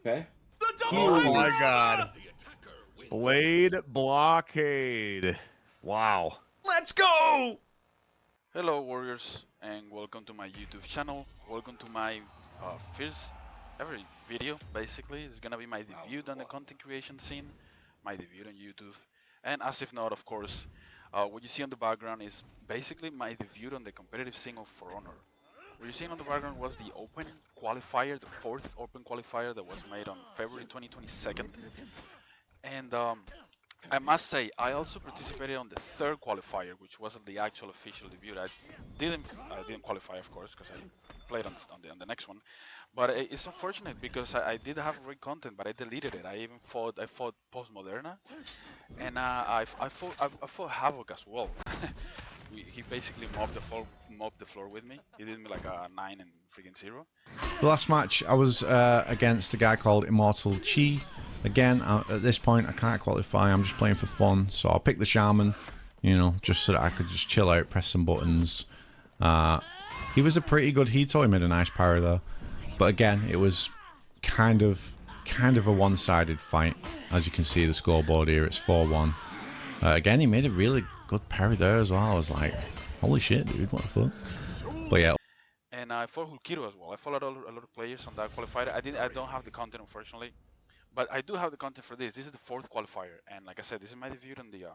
Okay. Oh Huge. my god. Blade blockade. Wow. Let's go! Hello warriors and welcome to my YouTube channel. Welcome to my first ever video basically. It's gonna be my debut on the content creation scene, my debut on YouTube. And as if not, of course, what you see on the background is basically my debut on the competitive scene of For Honor. What you're seeing on the background was the open qualifier, the fourth open qualifier that was made on February 2022. And I must say, I also participated on the third qualifier, which wasn't the actual official debut. I didn't qualify, of course, because I played on the next one. But it's unfortunate because I did have great content, but I deleted it. I fought Post Moderna, and I fought Havoc as well. He basically mopped the floor with me. He did me like a 9-0. The last match I was against a guy called Immortal Chi. Again, at this point I can't qualify, I'm just playing for fun, so I'll pick the Shaman, you know, just so that I could just chill out, press some buttons. He was a pretty good Hito, he made a nice parry though. But again, it was kind of a one-sided fight. As you can see the scoreboard here, it's 4-1. Again, he made a really good parry there as well. I was like, holy shit, dude, what the fuck? But yeah. And I fought Hulkiro as well. I followed a lot of players on that qualifier. I don't have the content unfortunately, but I do have the content for this. This is the fourth qualifier, and like I said, this is my debut on the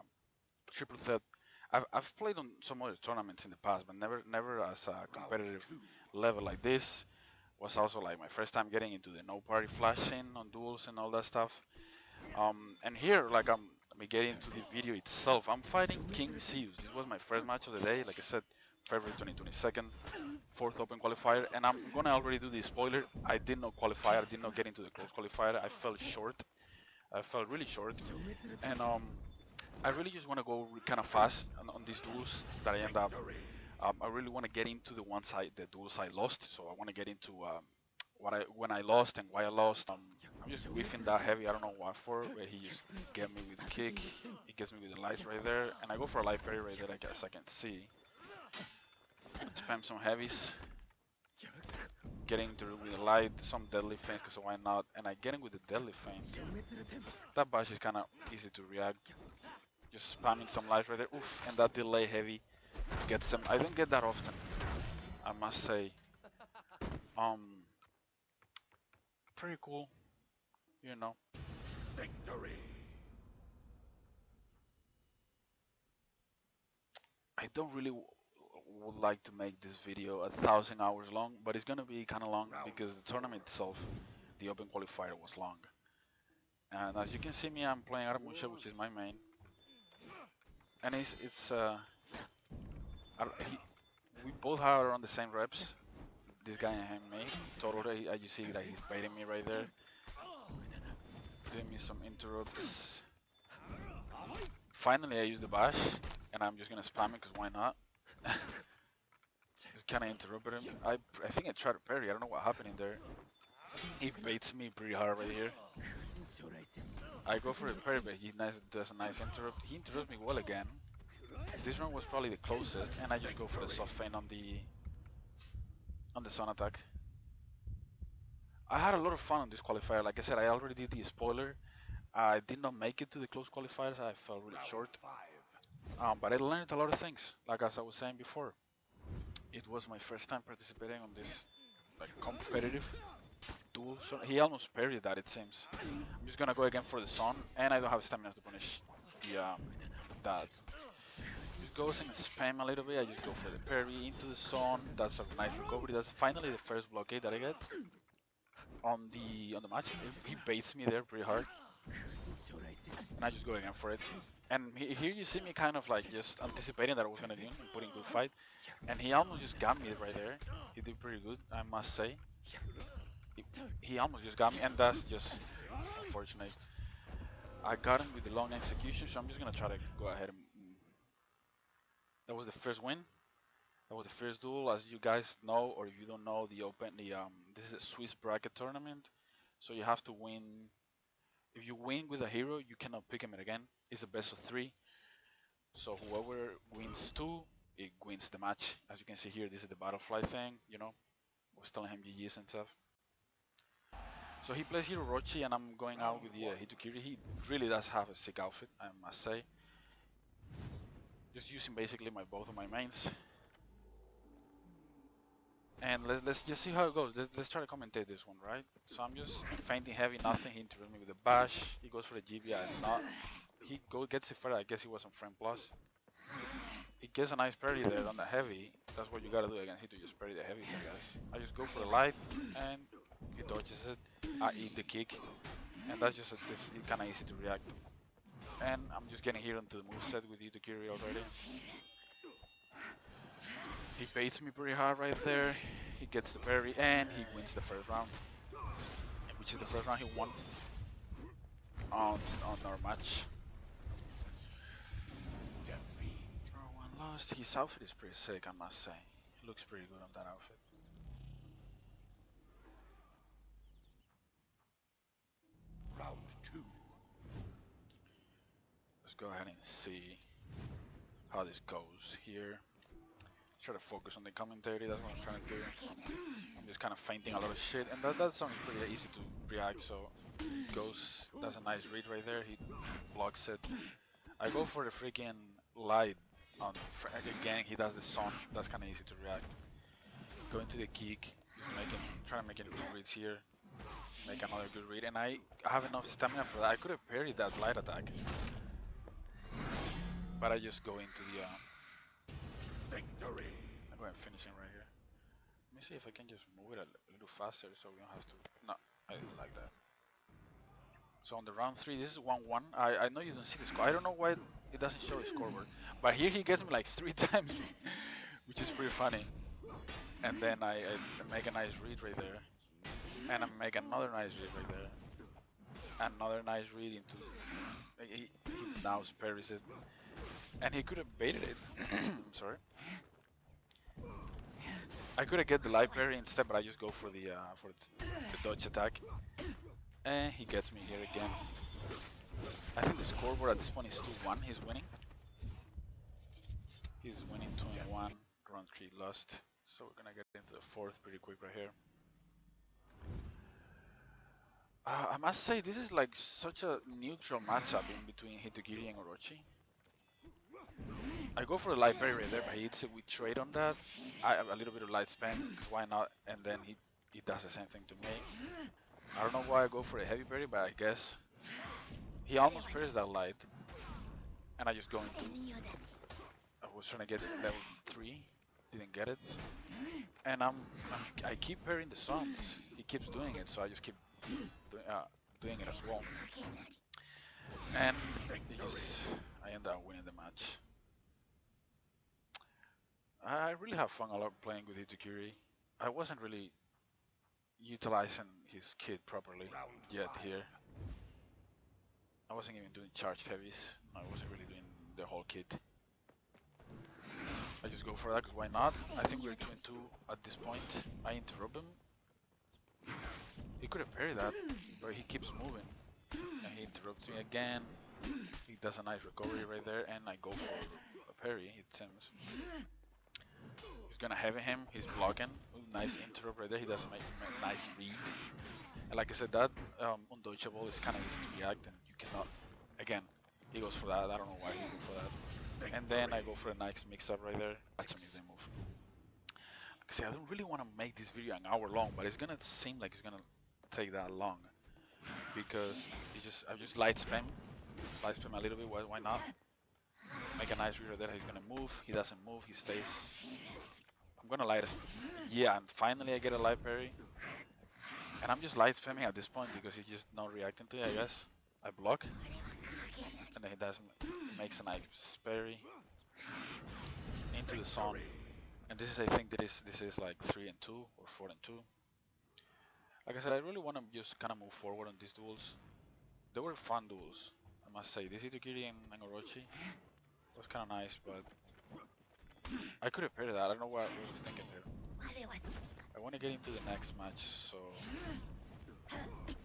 triple threat. I've played on some other tournaments in the past, but never as a competitive level like this. Was also like my first time getting into the no party flashing on duels and all that stuff. And here, like let me get into the video itself. I'm fighting King Zeus. This was my first match of the day. Like I said, February 2022, fourth open qualifier, and I'm gonna already do the spoiler. I did not qualify. I did not get into the close qualifier. I fell short. I fell really short, and I really just want to go kind of fast on these duels that I end up. I really want to get into the duels I lost. So I want to get into when I lost and why I lost. I'm just whiffing that heavy. I don't know what for. Where he just get me with the kick. He gets me with the lights right there, and I go for a light parry right there. I guess I can see. Spam some heavies. Getting to with the light, some deadly feint, because why not? And I get him with the deadly feint. That bash is kind of easy to react. Just spamming some lights right there. Oof, and that delay heavy gets him. I don't get that often, I must say. Um, Pretty cool, you know. I don't really would like to make this video 1,000 hours long, but it's gonna be kind of long because the tournament itself, the open qualifier was long. And as you can see me, I'm playing Aramusha, which is my main. And we both are around the same reps. This guy and me. Totally, you see that he's baiting me right there. Doing me some interrupts. Finally, I use the bash, and I'm just gonna spam it because why not? Just kind of interrupted him. I think I tried to parry. I don't know what happened in there. He baits me pretty hard right here. I go for a parry, but he does a nice interrupt. He interrupts me well again. This round was probably the closest, and I just go for the soft feint on the sun attack. I had a lot of fun on this qualifier. Like I said, I already did the spoiler. I did not make it to the close qualifiers. I fell really short. But I learned a lot of things. Like as I was saying before, it was my first time participating on this like competitive duel. So he almost parried that, it seems. I'm just gonna go again for the sun, and I don't have stamina to punish the that. Just goes and spam a little bit. I just go for the parry into the sun. That's a nice recovery. That's finally the first blockade that I get on the match. He baits me there pretty hard, and I just go again for it. And here you see me kind of like just anticipating that I was gonna do and putting good fight, and he almost just got me right there. He did pretty good, I must say. He almost just got me, and that's just unfortunate. I got him with the long execution, so I'm just gonna try to go ahead and. That was the first win. That was the first duel. As you guys know, or if you don't know, this is a Swiss bracket tournament, so you have to win. If you win with a hero, you cannot pick him again. It's a best of 3. So whoever wins 2, it wins the match. As you can see here, this is the butterfly thing. I was telling him GG's and stuff. So he plays Hirorochi and I'm going out with the Hitukiri. He really does have a sick outfit, I must say. Just using basically both of my mains. And let's just see how it goes. Let's try to commentate this one, right? So I'm just fainting heavy, nothing. He interrupts me with a bash. He goes for the GBI. It's not. He gets it further. I guess he was on frame plus. He gets a nice parry there on the heavy. That's what you gotta do against him, to just parry the heavies, I guess. I just go for the light and he dodges it. I eat the kick, and that's just it's kind of easy to react. And I'm just getting here onto the moveset with Itakiri already. He baits me pretty hard right there. He gets the parry and he wins the first round, which is the first round he won on our match. One lost. His outfit is pretty sick, I must say. He looks pretty good on that outfit. Round 2. Let's go ahead and see how this goes here. Try to focus on the commentary, that's what I'm trying to do. I'm just kind of fainting a lot of shit, and that sounds pretty easy to react, so goes, that's a nice read right there, he blocks it. I go for the freaking light on, again he does the sun, that's kind of easy to react. Go into the kick, just trying to make any good reads here. Make another good read, and I have enough stamina for that. I could have parried that light attack, but I just go into the Victory. I'm going to finish him right here. Let me see if I can just move it a little faster so we don't have to. No, I didn't like that. So on the round 3, this is 1-1. I know you don't see the score. I don't know why it doesn't show the scoreboard. But here he gets me like 3 times, which is pretty funny. And then I make a nice read right there. And I make another nice read right there. Another nice read into. He now parries it. And he could have baited it. Sorry. I could have get the light parry instead, but I just go for the dodge attack, and he gets me here again. I think the scoreboard at this point is 2-1. He's winning. He's winning 21. Round 3 lost. So we're gonna get into the 4th pretty quick right here. I must say this is like such a neutral matchup in between Hitogiri and Orochi. I go for the light parry right there, but he hits it with trade on that. I have a little bit of light spend, because why not? And then he does the same thing to me. I don't know why I go for a heavy parry, but I guess he almost parries that light, and I just go into. I was trying to get level 3, didn't get it, and I keep parrying the suns. He keeps doing it, so I just keep doing it as well, and I end up winning the match. I really have fun a lot playing with Itakiri. I wasn't really utilizing his kit properly yet here. I wasn't even doing charged heavies. I wasn't really doing the whole kit. I just go for that because why not? I think we're 2-2 at this point. I interrupt him. He could have parried that, but he keeps moving. And he interrupts me again. He does a nice recovery right there, and I go for a parry, it seems. Gonna heavy him, he's blocking. Ooh, nice interrupt right there, he does make a nice read. And like I said, that undodgeable is kind of easy to react, and you cannot. Again, he goes for that, I don't know why he goes for that. And then I go for a nice mix up right there. Catch him if they move. Like I say, I don't really want to make this video an hour long, but it's gonna seem like it's gonna take that long. Because I just light spam a little bit, why not? Make a nice read right there, he's gonna move, he doesn't move, he stays. I'm gonna light yeah, and finally I get a light parry. And I'm just light spamming at this point because he's just not reacting to it, I guess. I block. And then he makes a nice parry. Into the sun. And this is, I think this is like 3-2 or 4-2. Like I said, I really wanna just kinda move forward on these duels. They were fun duels, I must say. This Itakiri and Orochi was kinda nice, but I could have parried that. I don't know what I was thinking there. I want to get into the next match, so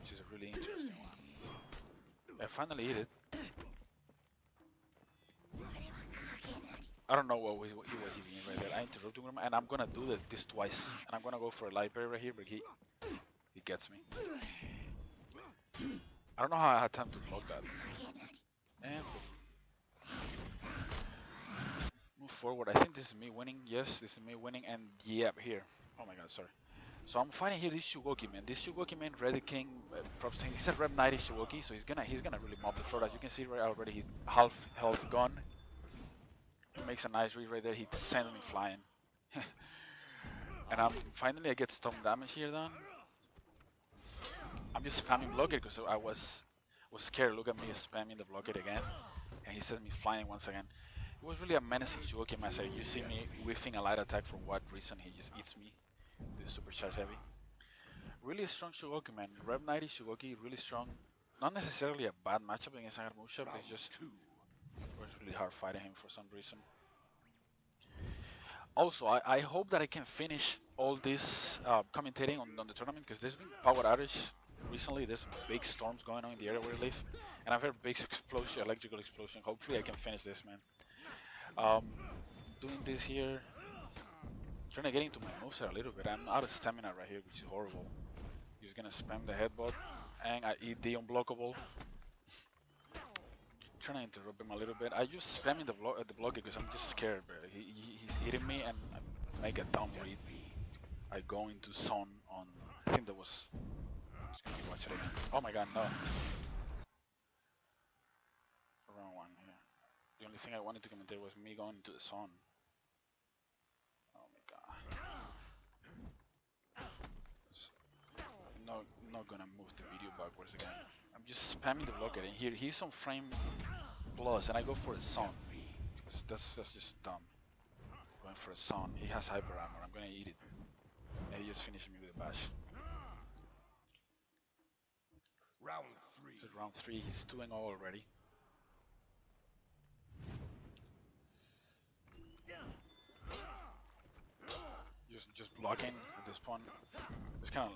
which is a really interesting one. I finally hit it. I don't know what he was even right there. I interrupted him, and I'm gonna do this twice. And I'm gonna go for a light parry right here, but he gets me. I don't know how I had time to block that. And move forward. I think this is me winning. Yes, this is me winning. And yep, here. Oh my god, sorry. So I'm fighting here this Shugoki man. This Shugoki man, Red King, props. He's a Rep 90 Shugoki, so he's gonna really mob the floor. As you can see right already, he's half health gone. Makes a nice read right there. He sends me flying. And finally I get some damage here done. I'm just spamming blockade because I was scared. Look at me spamming the blockade again, and he sends me flying once again. It was really a menacing Shugoki master. You see me whiffing a light attack for what reason? He just eats me. The supercharge heavy. Really strong Shugoki man. Rev 90 Shugoki, really strong. Not necessarily a bad matchup against Musha, but it's just it was really hard fighting him for some reason. Also, I hope that I can finish all this commentating on the tournament because there's been power outage recently. There's big storms going on in the area where I live, and I've heard big explosion, electrical explosion. Hopefully, I can finish this, man. Doing this here, trying to get into my moveset a little bit. I'm out of stamina right here, which is horrible. He's gonna spam the headbutt, and I eat the unblockable. Trying to interrupt him a little bit. I just spamming the block because I'm just scared, bro. He's hitting me and I make a dumb read. I go into zone on. I think that was. Just gonna watch it again. Oh my god, no. Wrong one here. The only thing I wanted to commentate was me going into the zone. Oh my god. No, not gonna move the video backwards again. I'm just spamming the block and here he's on frame plus and I go for a zone. That's just dumb. Going for a zone. He has hyper armor. I'm gonna eat it. And he just finished me with a bash. Round 3. This is round 3. He's 2-0 already. Just blocking at this point. Just kind of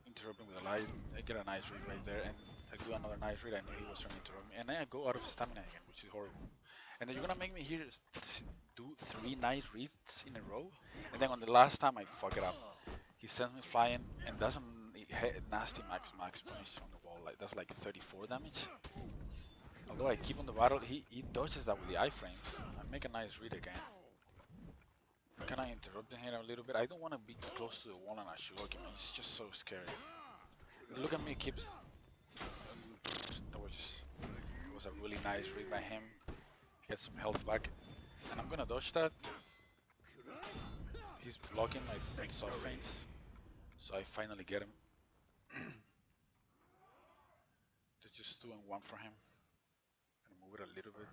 interrupting with a light. I get a nice read right there, and I do another nice read. I knew he was trying to interrupt me, and then I go out of stamina again, which is horrible. And then you're gonna make me here do 3 nice reads in a row, and then on the last time I fuck it up. He sends me flying and does a nasty max punish on the wall. Like that's like 34 damage. Although I keep on the battle, he dodges that with the iframes. I make a nice read again. Can I interrupt him here a little bit? I don't want to be close to the wall and I shoot him. He's just so scary. Look at me, he keeps. That was a really nice read by him. Get some health back, and I'm gonna dodge that. He's blocking my soft feints, so I finally get him. They're just doing 1 for him. Gonna move it a little bit.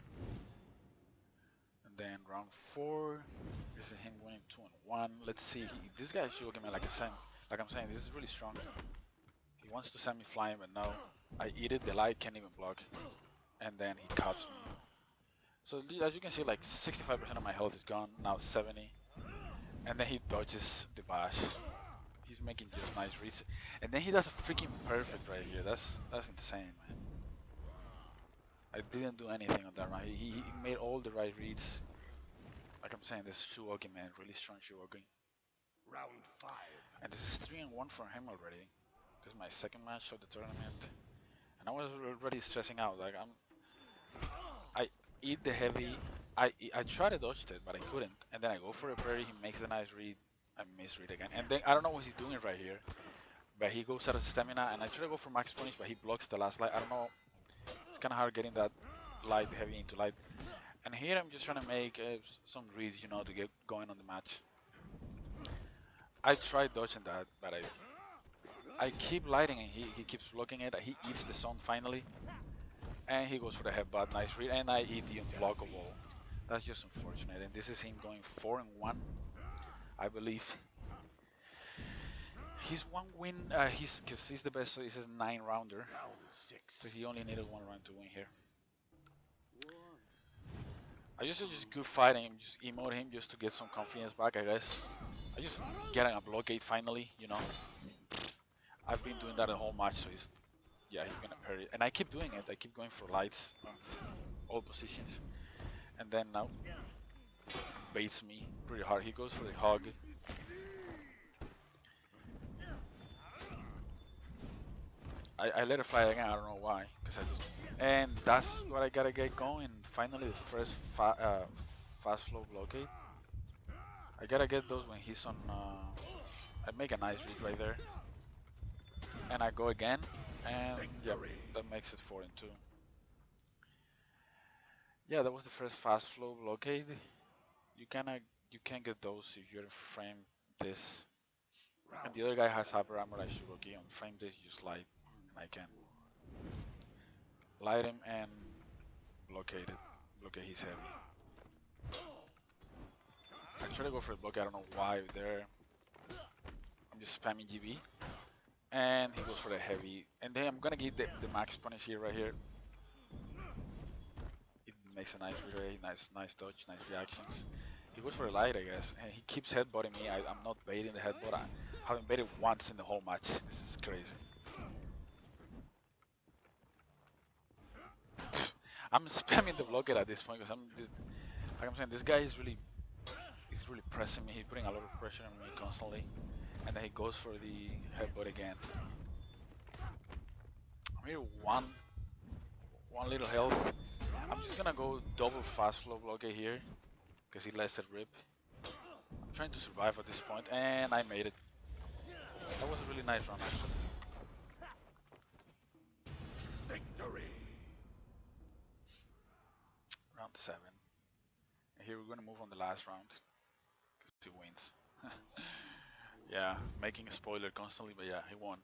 And then round 4, this is him winning 2-1. Let's see, this guy should get me like I'm saying, this is really strong. He wants to send me flying, but no. I eat it, the light can't even block. And then he cuts me. So as you can see, like 65% of my health is gone, now 70. And then he dodges the bash. He's making just nice reads. And then he does a freaking perfect right here. That's insane, man. I didn't do anything on that round. He made all the right reads. Like I'm saying, this Shuogi man, really strong Shuogi. Round 5. And this is 3-1 for him already. This is my second match of the tournament. And I was already stressing out. Like I eat the heavy. I try to dodge it, but I couldn't. And then I go for a parry. He makes a nice read. I misread again. And then I don't know what he's doing right here. But he goes out of stamina. And I try to go for max punish, but he blocks the last light. I don't know. It's kind of hard getting that light heavy into light. And here I'm just trying to make some reads, you know, to get going on the match. I tried dodging that, but I keep lighting and he keeps blocking it. He eats the zone finally. And he goes for the headbutt, nice read, and I eat the unblockable. That's just unfortunate. And this is him going 4-1. I believe he's 1 win. Because he's the best. So he's a 9-rounder. Round 6. So he only needed 1 round to win here. I used to just good fighting him, just emote him just to get some confidence back, I guess. I just getting a blockade finally, you know. I've been doing that the whole match, so he's gonna parry. And I keep doing it. I keep going for lights on all positions. And then now baits me pretty hard. He goes for the hug. I let it fly again. I don't know why, cause I just and that's what I gotta get going. Finally, the first fast flow blockade. I gotta get those when he's on. I make a nice read right there, and I go again, and yep, that makes it 4-2. Yeah, that was the first fast flow blockade. You can't get those if you're frame this, and the other guy has hyper armor like Shugoki. On frame this, you just light, and I can light him and blockade it. Blockade his heavy. I try to go for the blockade. I don't know why there. I'm just spamming GB, and he goes for the heavy, and then I'm gonna get the max punish here right here. It makes a nice read, nice dodge, nice reactions. He goes for a light, I guess, and he keeps headbutting me. I'm not baiting the headbutt. I haven't baited once in the whole match. This is crazy. I'm spamming the blockade at this point because like I'm saying, this guy is really pressing me. He's putting a lot of pressure on me constantly, and then he goes for the headbutt again. I'm here one little health. I'm just gonna go double fast flow blockade here because he lets it rip. I'm trying to survive at this point, and I made it. That was a really nice run actually. Victory. Round 7. And here we're gonna move on the last round because he wins. Yeah, making a spoiler constantly, but yeah, he won.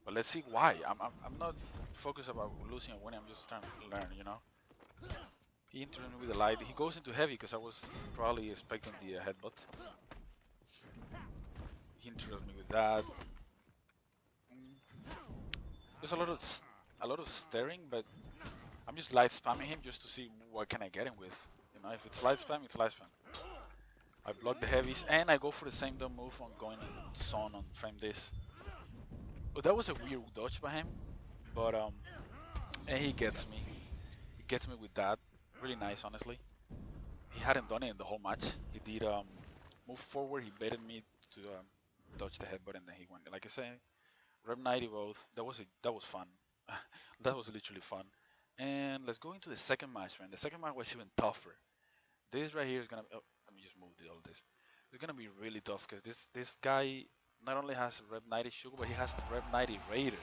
But let's see why. I'm not focused about losing or winning. I'm just trying to learn, you know. He interrupted me with the light. He goes into heavy because I was probably expecting the headbutt. He interrupted me with that. There's a lot of staring, but I'm just light spamming him just to see what can I get him with. You know, if it's light spam, it's light spam. I block the heavies and I go for the same dumb move on going and son on frame this. But that was a weird dodge by him, but and he gets me. He gets me with that. Really nice, honestly. He hadn't done it in the whole match. He did move forward. He baited me to dodge the headbutt, and then he went. Like I said, Rep 90 both. That was fun. That was literally fun. And let's go into the second match, man. The second match was even tougher. This right here is gonna. Oh, let me just move all this. It's gonna be really tough because this guy not only has Rep 90 Sugar, but he has the Rep 90 Raider.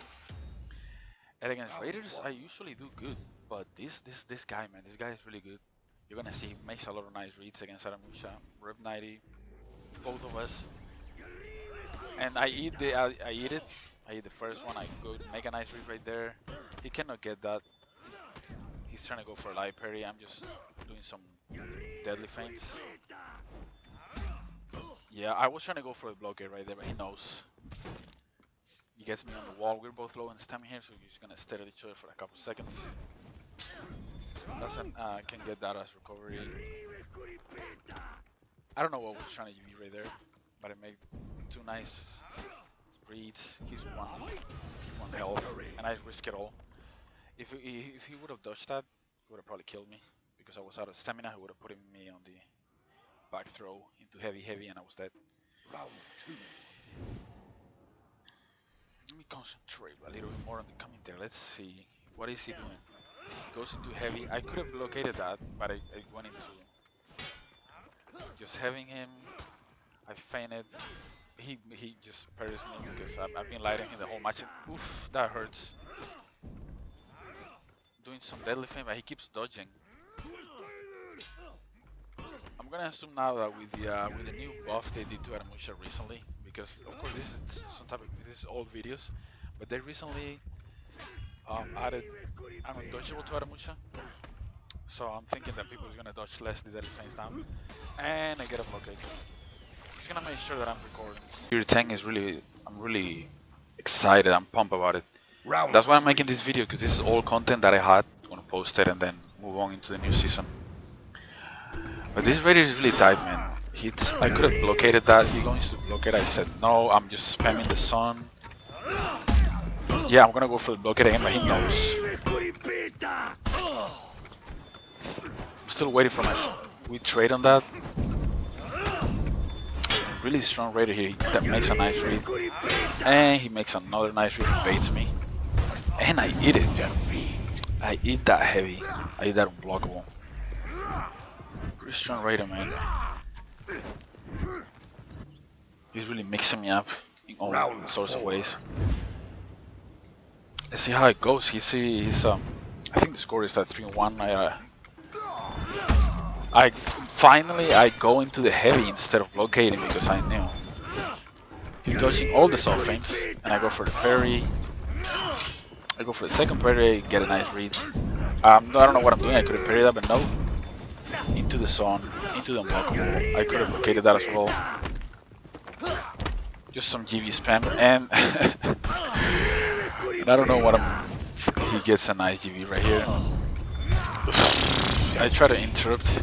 And against Raiders, I usually do good, but this guy, man, this guy is really good. You're gonna see he makes a lot of nice reads against Aramusha. Rep 90, both of us. And I eat it. I eat the first one. I go make a nice read right there. He cannot get that. He's trying to go for a light parry. I'm just doing some deadly feints. Yeah, I was trying to go for a blockade right there, but he knows. He gets me on the wall. We're both low in stamina here, so we're just gonna stare at each other for a couple seconds. Doesn't can get that as recovery. I don't know what was trying to be right there, but I made 2 nice reads. He's one health, and I risk it all. If he would have dodged that, he would have probably killed me because I was out of stamina. He would have put me on the back throw into heavy, and I was dead. Round 2. Let me concentrate a little bit more on the commentary. Let's see. What is he doing? He goes into heavy. I could have blockaded that, but I went into just having him. I feinted. He just parries me because I've been lighting him the whole match. Oof, that hurts. Doing some deadly feint, but he keeps dodging. I'm gonna assume now that with the new buff they did to Aramusha recently, because of course this is old videos, but they recently added undodgeable to Aramusha. So I'm thinking that people are gonna dodge less the deadly feints now, and I get a blockade. Just gonna make sure that I'm recording. Your tank is I'm really excited. I'm pumped about it. That's why I'm making this video, because this is all content that I had. I'm gonna post it and then move on into the new season. But this Raider is really tight, man. I could have blockaded that. He going to blockade. I said no. I'm just spamming the sun. Yeah, I'm gonna go for the blockade again, but he knows. I'm still waiting for my. We trade on that. Really strong Raider here. That makes a nice read, and he makes another nice read. He baits me. And I eat it. Defeat. I eat that heavy. I eat that unblockable. Pretty strong raider, man. He's really mixing me up in all Round sorts of 4. ways. Let's see how it goes. He's I think the score is at 3-1. I finally I go into the heavy instead of blockading because I knew he's dodging all the soft feints, and I go for the parry. I go for the second parry, get a nice read. I don't know what I'm doing. I could have parried that, but no. Into the zone, into the unblockable. I could have blockaded that as well. Just some GV spam, and and I don't know what I'm. He gets a nice GV right here. I try to interrupt.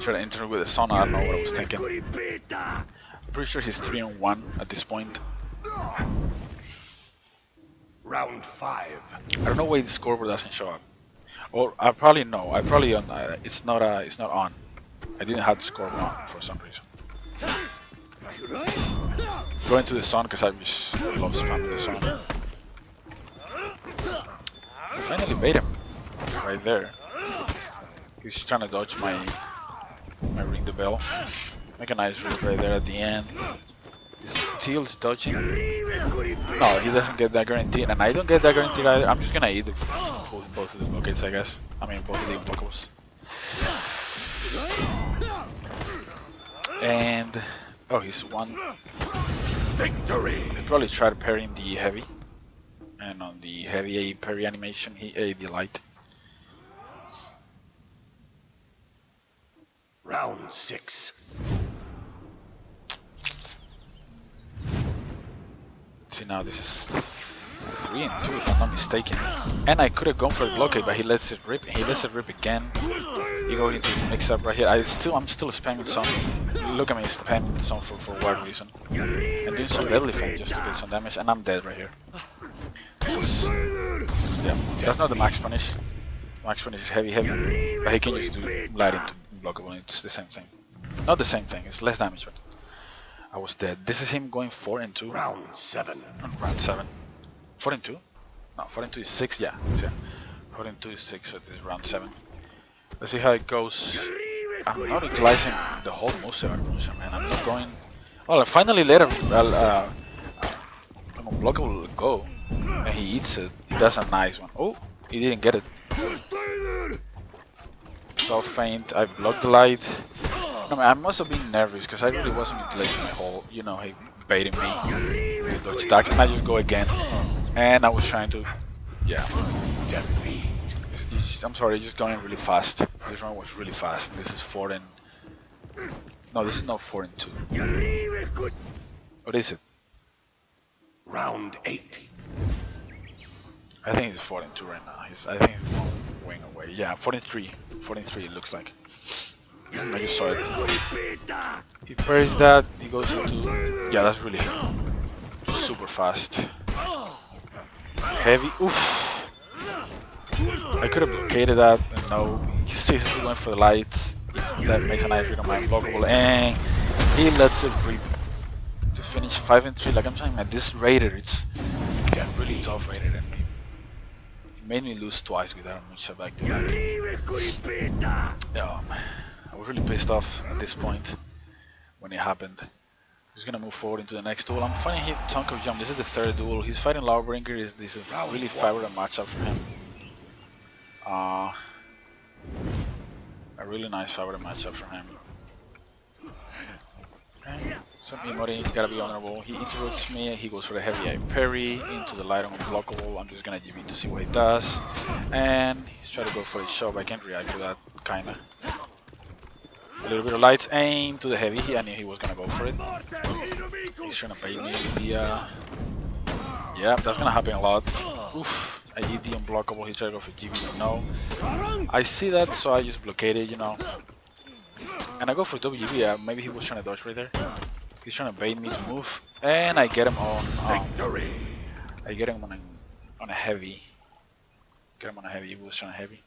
With the Sona. I don't know what I was thinking. Pretty sure he's 3-1 at this point. Round 5. I don't know why the scoreboard doesn't show up. Or I probably know. I probably on. It's not on. I didn't have the scoreboard on for some reason. Going to the sun because I just love spamming the sun. Finally bait him right there. He's trying to dodge my ring the bell. Make a nice read right there at the end. His Teal's dodging. No, he doesn't get that guaranteed, and I don't get that guaranteed either. I'm just gonna eat both of the blockades, I guess. I mean, both of the unblockables. And oh, he's one. Victory. He probably tried parrying the heavy, and on the heavy parry animation, he ate the light. Round 6. See, now this is 3-2 if I'm not mistaken. And I could have gone for the blockade, but he lets it rip. He lets it rip again. He goes into the mix-up right here. I'm still spamming some. Look at me spamming some for what reason? And doing some deadly feint just to get some damage, and I'm dead right here. Yeah, that's not the max punish. Max punish is heavy, but he can just do light into blockable. It's the same thing. Not the same thing. It's less damage, but I was dead. This is him going 4-2. Round 7. Round 7. 4-2? No, 4-2 is 6. Yeah, 4-2 is 6. So this is round 7. Let's see how it goes. I'm not utilizing the whole moveset, man. I'm not going. Well, I finally let an unblockable go, and he eats it. He does a nice one. Oh, he didn't get it. So faint. I blocked the light. No, man, I must have been nervous because I really wasn't utilizing my whole. You know, he baiting me with dodge attacks, and I just go again. And I was trying to, yeah. I'm sorry, just going really fast. This run was really fast. This is 4 and. No, this is not 4-2. What is it? Round 8. I think it's 4-2 right now. I think he's going away. Yeah, 4-3. 4-3 it looks like. I just saw it. He parries that. He goes into. Yeah, that's really super fast. Heavy. Oof. I could have blockaded that. And no, he stays going for the lights. That makes a nice read on my unblockable, and he lets it rip to finish 5-3. Like I'm saying, man, this raider, it's really tough raider, and he made me lose twice with that much back to back. Yeah, man, I was really pissed off at this point when it happened. He's gonna move forward into the next duel. I'm fighting him, Tonko Jump. This is the 3rd duel. He's fighting Lawbrinker. This is a really favorite matchup for him. A really nice favorite matchup for him. So Mimori, gotta be honorable. He interrupts me, he goes for the heavy eye parry into the light on unblockable. I'm just gonna GB to see what he does. And he's trying to go for his shove. I can't react to that, kinda. A little bit of lights, aim to the heavy. I knew he was gonna go for it. He's trying to bait me with the yeah, that's gonna happen a lot. Oof. I eat the unblockable, he tried to go for GB, but no. I see that, so I just blockade it, you know. And I go for WB, maybe he was trying to dodge right there. He's trying to bait me to move. And I get him on, I get him on a heavy. Get him on a heavy, he was trying to heavy.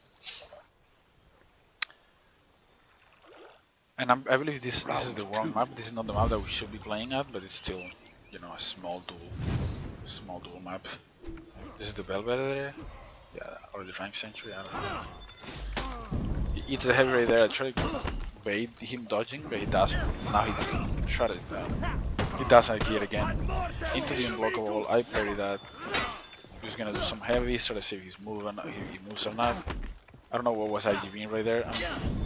And I believe this is the wrong map. This is not the map that we should be playing at, but it's still, you know, a small duel. Small dual map. This is the Belvedere? Yeah, or the Rank Century, I don't know. He eats the heavy right there. I try to bait him dodging, but he doesn't. Now he tried it. He does it again. Into the unblockable. I parry that. He's gonna do some heavy, try to see if he's moving, he moves or not. I don't know what was IGVing right there. I'm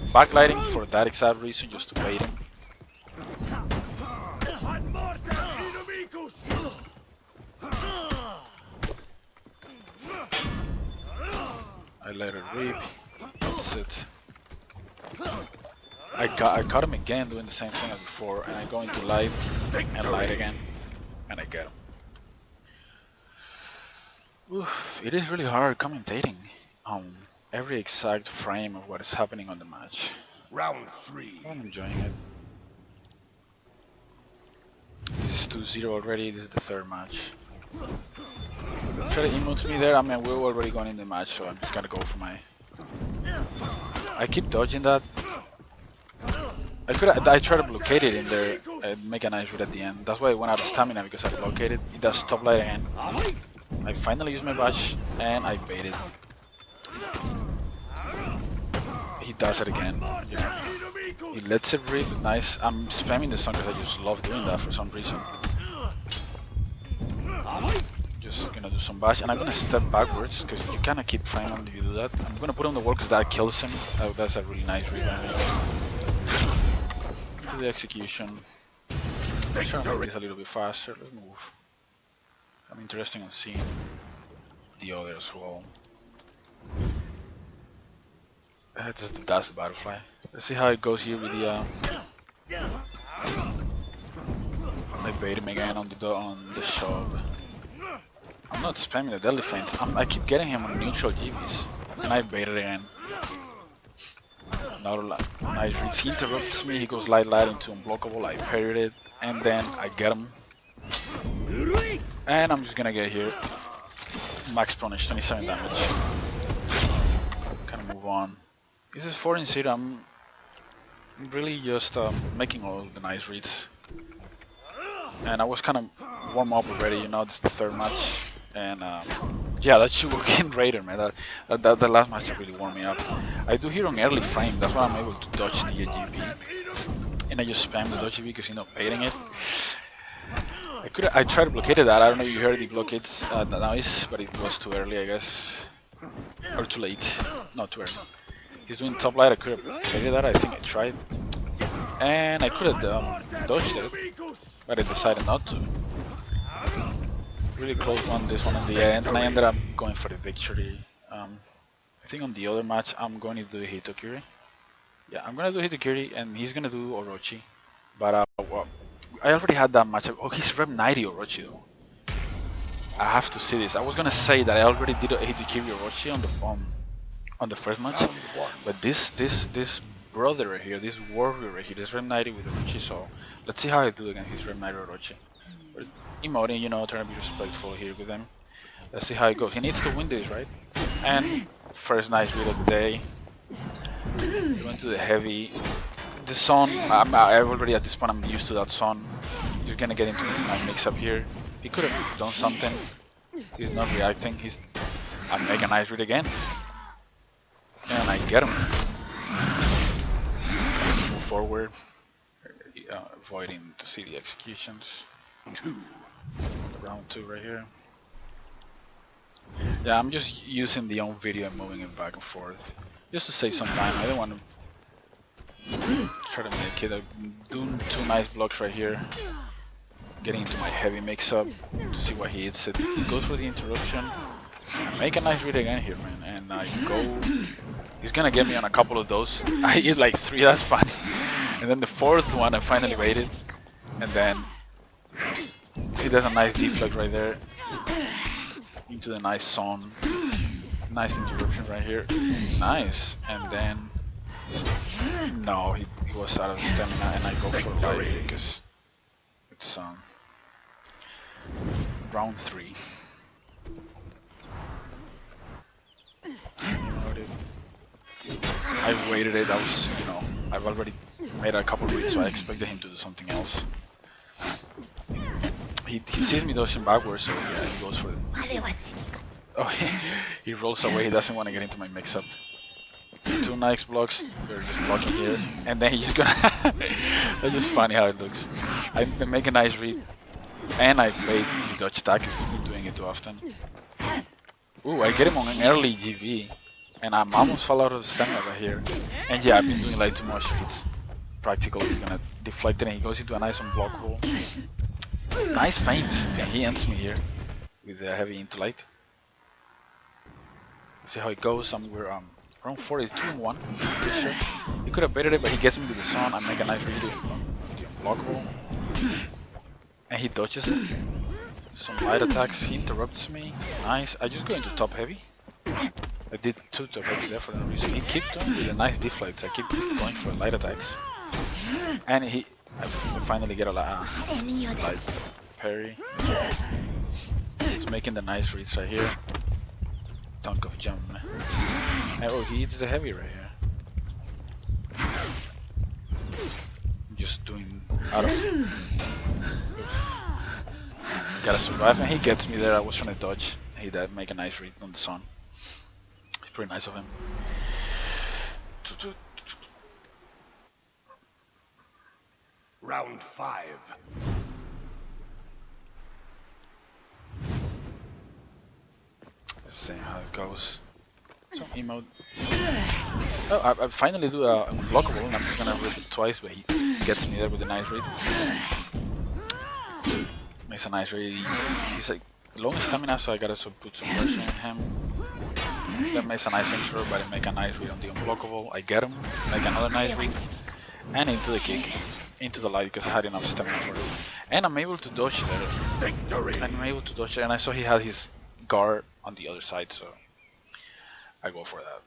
backlighting for that exact reason, just to bait him. I let it rip. That's it. I caught him again doing the same thing as before, and I go into light and light again, and I get him. Oof, it is really hard commentating every exact frame of what is happening on the match. Round 3. I'm enjoying it. This is 2-0 already. This is the third match. Try to emote me there. I mean, we're already going in the match, so I'm just gonna go for my. I keep dodging that. I try to blockade it in there and make a nice read at the end. That's why I went out of stamina, because I blockaded. It does stop light again. I finally use my bash and I bait it. He does it again. You know. He lets it rip. Nice. I'm spamming the song because I just love doing that for some reason. Just gonna do some bash, and I'm gonna step backwards because you kinda keep framing if you do that. I'm gonna put on the wall because that kills him. That's a really nice rebound. To the execution. I'm trying to make this a little bit faster. Let's move. I'm interested in seeing the other as well. That's the butterfly. Let's see how it goes here with the. I bait him again on the shove. I'm not spamming the deadly feints. I keep getting him on neutral GBs, and I bait it again. Another nice read. He interrupts me. He goes light into unblockable. I parried it, and then I get him. And I'm just gonna get here. Max punish, 27 damage. Kind of move on. This is 4-0. I'm really just making all the nice reads. And I was kind of warm up already, you know, this is the third match. And yeah, that Sugarcane Raider, man, that last match really warmed me up. I do here on early frame, that's why I'm able to dodge the AGB. And I just spam the dodge AGB because, you know, baiting it. I tried to blockade that. I don't know if you heard the blockades the noise, but it was too early, I guess. Or too late. Not too early. He's doing top light. I could have blockaded that. I think I tried. And I could have dodged it, but I decided not to. Really close one, this one in the end, and I ended up going for the victory. I think on the other match, I'm going to do Hitokiri. Yeah, I'm going to do Hitokiri, and he's going to do Orochi. But well, I already had that match. Oh, he's Rep 90 Orochi though. I have to see this. I was gonna say that I already did a Hitokiri Orochi on the first match, but this brother right here, this warrior right here, this Rep 90 with Orochi. So let's see how I do against his Rep 90 Orochi. But emoting, you know, trying to be respectful here with him. Let's see how it goes. He needs to win this, right? And first nice read of the day. He went to the heavy. The Sun, I've already at this point, I'm used to that Sun. He's gonna get into my mix-up here. He could have done something. He's not reacting. I make a nice read again. And I get him. Move forward. Avoiding to see the executions. Round 2 right here. Yeah, I'm just using the own video and moving it back and forth. Just to save some time. I don't want to try to make it. I'm doing 2 nice blocks right here. Getting into my heavy mix-up to see what he hits it. He goes for the interruption. I make a nice read again here, man. And I go... He's gonna get me on a couple of those. I hit like 3, that's fine. And then the 4th one I finally waited. And then... He does a nice deflect right there. Into the nice zone. Nice interruption right here. Nice. And then... No, he was out of stamina, and I go for light because it's round 3. I waited it. I was, you know, I've already made a couple reads, so I expected him to do something else. he sees me dodging backwards, so yeah, he goes for it. Oh, he rolls away. He doesn't want to get into my mix-up. 2 nice blocks. You're just blocking here, and then he's gonna. That's just funny how it looks. I make a nice read, and I bait his dodge attack. I'm doing it too often. Ooh, I get him on an early GV, and I'm almost fall out of the stamina right here. And yeah, I've been doing like too much. It's practical. He's gonna deflect it, and he goes into a nice unblockable. Nice feints, and he ends me here with a heavy intellect. See how it goes. We're around 42 and 1. Sure. He could have baited it, but he gets me to the sun. I make a nice read with the unblockable, and he dodges it. Some light attacks. He interrupts me. Nice. I just go into top heavy. I did 2 top heavy there for no reason. He keeps doing with a nice deflects. I keep going for light attacks, and I finally get a light parry. He's making the nice reads right here. Dunk of jump. And, oh, he eats the heavy right here. Just doing out of. Gotta survive, and he gets me there. I was trying to dodge. He did make a nice read on the sun. It's pretty nice of him. Round 5. Let's see how it goes. Some emote. Oh, I finally do a unblockable, and I'm just gonna rip it twice, but he gets me there with a nice read. Makes a nice read. He's like long stamina, so I gotta put some pressure on him. That makes a nice intro, but I make a nice read on the unblockable. I get him, make another nice read, and into the kick, into the light because I had enough stamina for it. And I'm able to dodge there. Victory! I'm able to dodge there, and I saw he had his guard on the other side, so I go for that.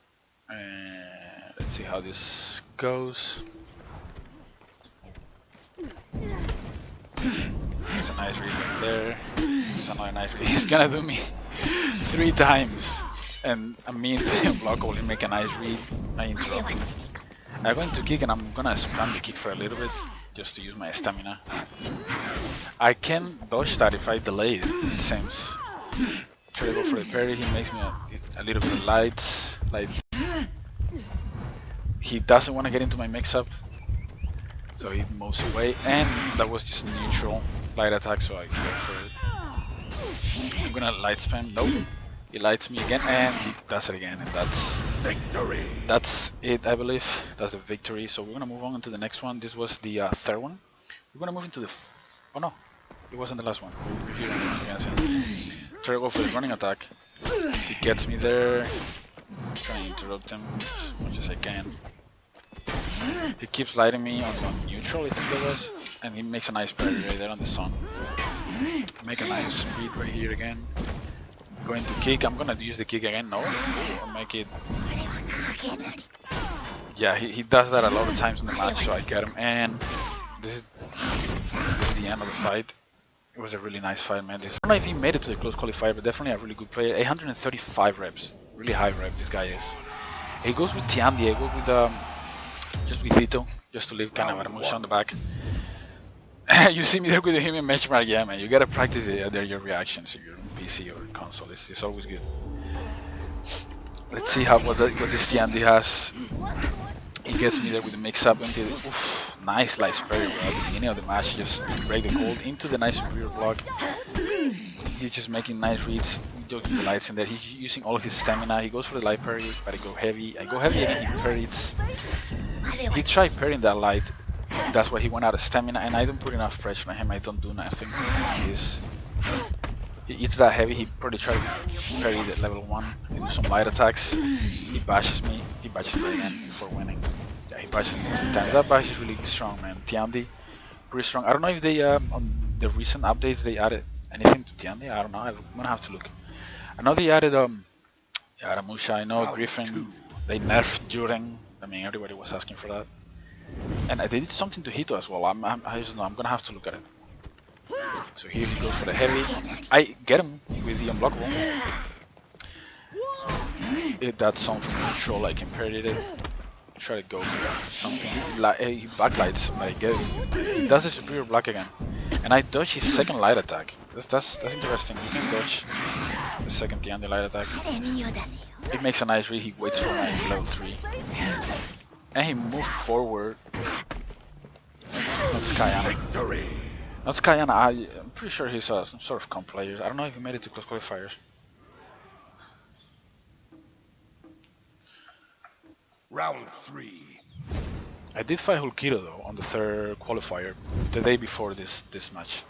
And let's see how this goes. There's a nice read right there. There's another nice read. He's gonna do me 3 times, and I mean unblockable. He make a nice read. I interrupt him. I'm going to kick, and I'm gonna spam the kick for a little bit just to use my stamina. I can dodge that if I delay it. It seems. Try to go for the parry. He makes me a little bit of lights. Like he doesn't want to get into my mix-up, so he moves away, and that was just neutral light attack, so I go for it. I'm gonna light spam. Nope. He lights me again, and he does it again, and that's Victory! That's it, I believe. That's the victory. So we're gonna move on to the next one. This was the 3rd one. We're gonna move into the. Oh no, it wasn't the last one. We're here against him. Try to go for the running attack. He gets me there. Trying to interrupt him as much as I can. He keeps lighting me on neutral, I think that was, and he makes a nice parry right there on the sun. Make a nice read right here again. Going to kick. I'm gonna use the kick again. No, I'll make it. Yeah, he does that a lot of times in the match, so I get him. And this is the end of the fight. It was a really nice fight, man. I don't know if he made it to the close qualifier, but definitely a really good player. 835 reps, really high rep. This guy is. He goes with Tiandi. He goes with just with Ito, just to leave kind of Aramusha on the back. You see me there with him in benchmark, yeah, man. You gotta practice your reactions if you're on PC or console. It's always good. Let's see what this Tiandi has. He gets me there with the mix-up until nice light spray at the beginning of the match, just to break the cold into the nice superior block. He's just making nice reads. Just the lights in there. He's using all of his stamina. He goes for the light parry, but I go heavy. I go heavy again. He parries. He tried parrying that light. That's why he went out of stamina, and I don't put enough pressure on him. I don't do nothing. He eats that heavy. He probably tried to parry the level 1. He do some light attacks. He bashes me. He bashes me again before winning. Yeah, he bashes me 3 times. That bash is really strong, man. Tiandi, pretty strong. I don't know if they on the recent updates they added anything to Tiandi. I don't know. I'm gonna have to look. I know they added Aramusha. I know Griffin. They nerfed Juren. I mean, everybody was asking for that. And they did something to Hito as well. I just know. I'm gonna have to look at it. So here he goes for the heavy. I get him with the unblockable. That's something neutral. I can parry it. Try to go for something. He backlights, but I get it. He does the superior block again. And I dodge his second light attack. That's interesting. You can dodge the second Tiandi light attack. It makes a nice read. He waits for my level 3. And he moved forward. That's not Skyana. Victory. Not Skyana. I'm pretty sure he's some sort of comp player. I don't know if he made it to close qualifiers. Round 3. I did fight Hulkiro though on the third qualifier, the day before this match.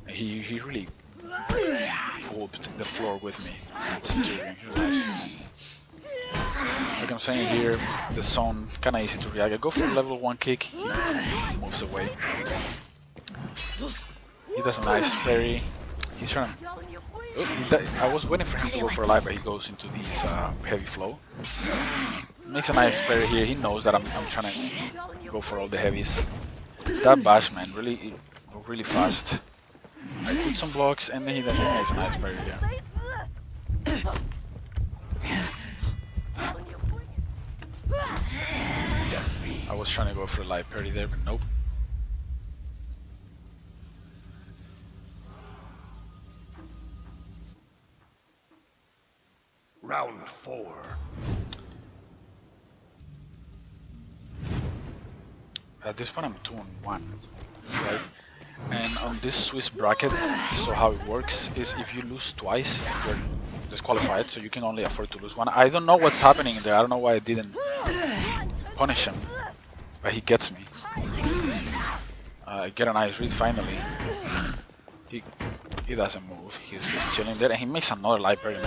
And he really whooped the floor with me. Centurion, he was nice. Like I'm saying here, the zone kinda easy to react. I go for a level 1 kick, he moves away. He does a nice parry. He's trying to... I was waiting for him to go for a light, but he goes into this heavy flow. Makes a nice parry here. He knows that I'm trying to go for all the heavies. That bash, man, really fast. I put some blocks and then he makes a nice parry here. I was trying to go for a light parry there, but nope. Round 4. At this point I'm 2-1, right? And on this Swiss bracket, so how it works is if you lose twice, you're disqualified, so you can only afford to lose one. I don't know what's happening there, I don't know why I didn't punish him, but he gets me. I get a nice read finally. He doesn't move, he's just chilling there, and he makes another light parry.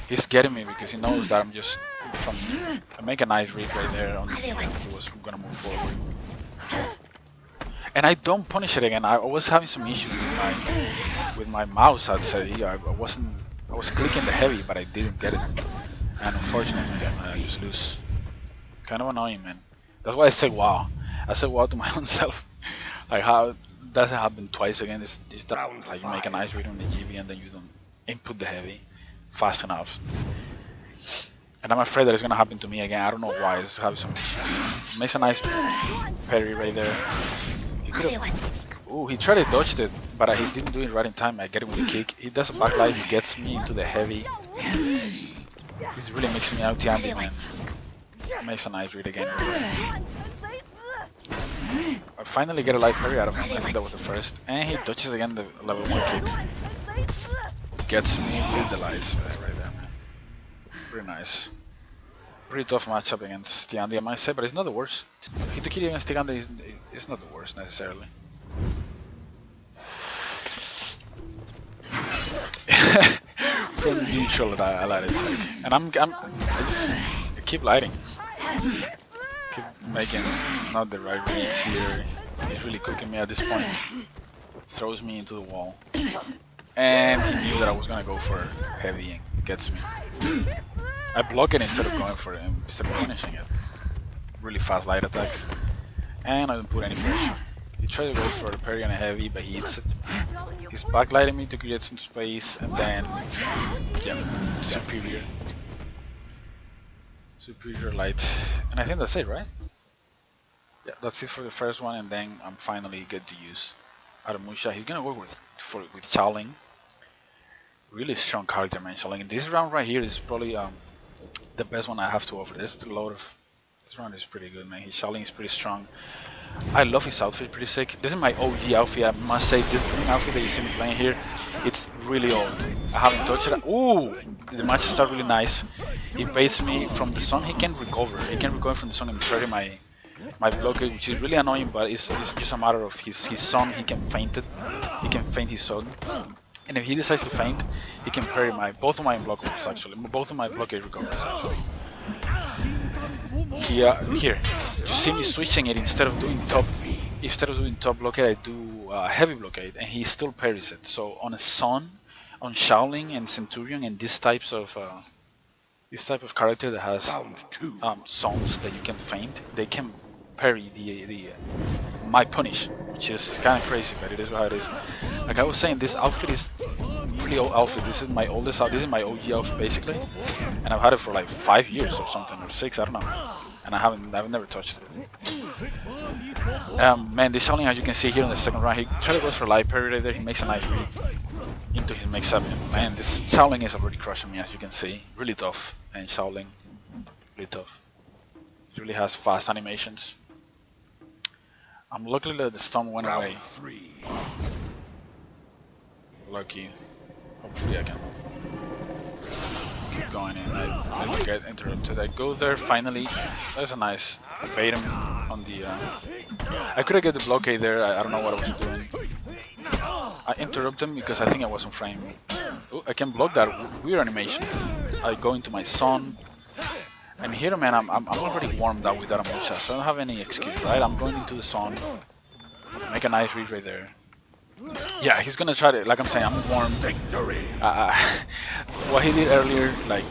He's getting me because he knows that I'm just I make a nice read right there on he was gonna move forward. And I don't punish it again. I was having some issues with my mouse, I'd say. I was clicking the heavy, but I didn't get it. And unfortunately, I just lose. Kind of annoying, man. That's why I say wow. I say wow to my own self. Like how doesn't happen twice again. It's that like you make a nice read on the GB and then you don't input the heavy fast enough. And I'm afraid that it's gonna happen to me again. I don't know why. It's having some issues. Makes a nice parry right there. He tried to dodge it, but he didn't do it right in time. I get him with a kick. He does a backlight, he gets me into the heavy. This really makes me out Tiandi, man. Makes a nice read again. I finally get a light parry out of him. I think that was the first. And he dodges again the level 1 kick. Gets me with the lights right there, man. Pretty nice. Pretty tough matchup against Tiandi, I might say, but it's not the worst. Hitakiri against Tiandi is not the worst necessarily. From neutral, I light attack, and I keep lighting. Keep making not the right reads here. He's really cooking me at this point. Throws me into the wall, and he knew that I was gonna go for heavy and gets me. I block it instead of going for it, instead of punishing it. Really fast light attacks, and I don't put any pressure. He tried to go for a parry and a heavy, but he hits it. He's backlighting me to create some space, and then, yeah, superior. Superior light. And I think that's it, right? Yeah, that's it for the first one, and then I'm finally good to use Aramusha. He's gonna work with Shaolin. Really strong character, man. Shaolin. This round right here is probably the best one I have to offer. This round is pretty good, man. His Shaolin is pretty strong. I love his outfit, pretty sick. This is my OG outfit, I must say. This green outfit that you see me playing here, it's really old. I haven't touched it. Ooh, the match started really nice. He baits me from the sun. He can recover. He can recover from the sun and parry my blockade, which is really annoying, but it's just a matter of his sun. He can feint it. He can feint his sun. And if he decides to feint, he can parry both of my blockages actually. Both of my blockade recovers actually. Here, you see me switching it instead of doing top blockade, I do heavy blockade, and he still parries it. So on a Sun, on Shaolin and Centurion, and this type of character that has songs that you can feint, they can parry my punish, which is kind of crazy, but it is how it is. Like I was saying, this outfit is really old outfit. This is my oldest outfit. This is my OG outfit basically, and I've had it for like 5 years or something, or 6, I don't know. And I've never touched it. Man, this Shaolin, as you can see here in the second round, he tried to go for light parry right there. He makes a nice read into his mix-up. Man, this Shaolin is already crushing me, as you can see. Really tough, and Shaolin, really tough. He really has fast animations. I'm lucky that the stun went away. Round 3. Lucky. Hopefully I can keep going in. I don't get interrupted. I go there finally. That's a nice bait him on the. I could have get the blockade there. I don't know what I was doing. I interrupt him because I think I was on frame. Ooh, I can block that weird animation. I go into my sun. And here, man, I'm already warmed up with that Amusha, so I don't have any excuse, right? I'm going into the sun. Make a nice read right there. Yeah, he's gonna try to, like I'm saying, I'm warm. What he did earlier, like,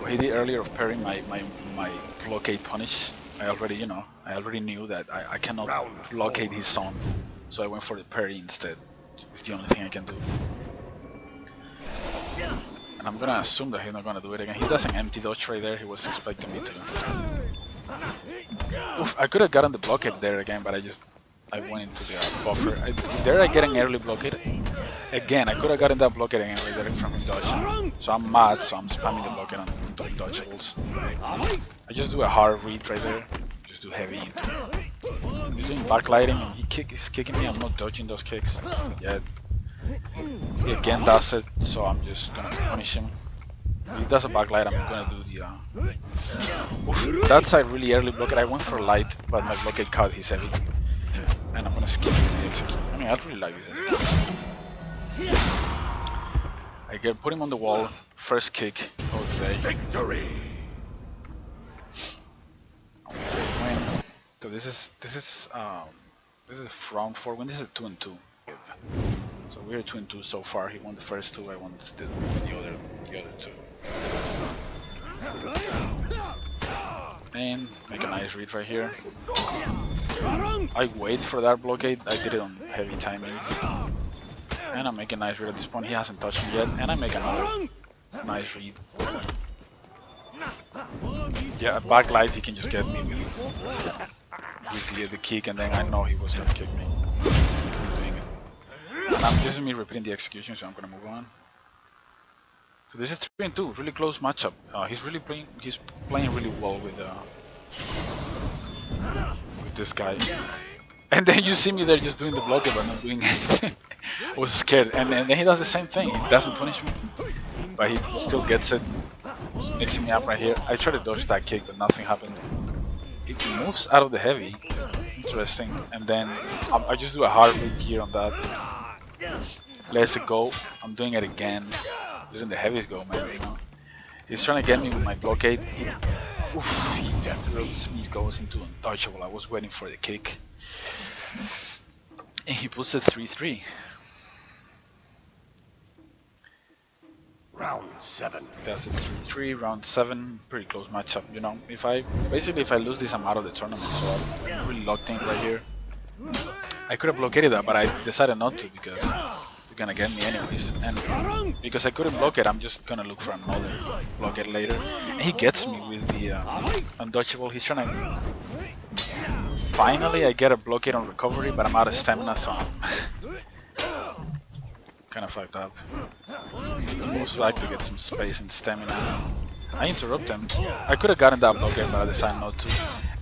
what he did earlier of parrying my blockade punish, I already knew that I cannot blockade his son, so I went for the parry instead. It's the only thing I can do. And I'm gonna assume that he's not gonna do it again. He does an empty dodge right there, he was expecting me to. Oof, I could have gotten the blockade there again, but I went into the buffer. There I get an early blockade. Again, I could have gotten that blockade again right there from him dodging. So I'm mad, so I'm spamming the blockade on doing dodgeables. I just do a hard read right there. Just do heavy into it. He's doing backlighting and he's kicking me, I'm not dodging those kicks yet. He again does it, so I'm just gonna punish him. If he does a backlight, I'm gonna do the oof, that's a really early blockade. I went for light, but my blockade caught his heavy. And I'm gonna skip the execute. I mean, I really like this. I put him on the wall, first kick of the day. Victory! So this is round 4 win. This is a 2-2. So we're 2-2 so far. He won the first 2. I won the other 2. And make a nice read right here. I wait for that blockade. I did it on heavy timing. And I make a nice read at this point. He hasn't touched me yet. And I make another nice read. Yeah, a backlight, he can just get me with the kick, and then I know he was gonna kick me. Keep doing it. And this is me repeating the execution, so I'm gonna move on. So this is 3-2, really close matchup. He's playing really well with this guy. And then you see me there just doing the blockade but not doing anything. I was scared, and then he does the same thing. He doesn't punish me, but he still gets it. He's mixing me up right here. I try to dodge that kick, but nothing happened. It moves out of the heavy. Interesting. And then I just do a hard read here on that. Lets it go. I'm doing it again. Letting the heavies go, man. You know. He's trying to get me with my blockade. He interrupts me. Goes into untouchable. I was waiting for the kick. And he puts it 3-3. Round 7. That's it, 3-3, round 7, pretty close matchup, you know. If I lose this, I'm out of the tournament, so I'm really locked in right here. I could have blockaded that, but I decided not to because it's gonna get me anyways. And because I couldn't block it, I'm just gonna look for another blockade later. And he gets me with the undodgeable. He's trying to... Finally, I get a blockade on recovery, but I'm out of stamina, so I'm kind of fucked up. Most like to get some space and stamina. I interrupt him. I could have gotten that blockade, but I decided not to.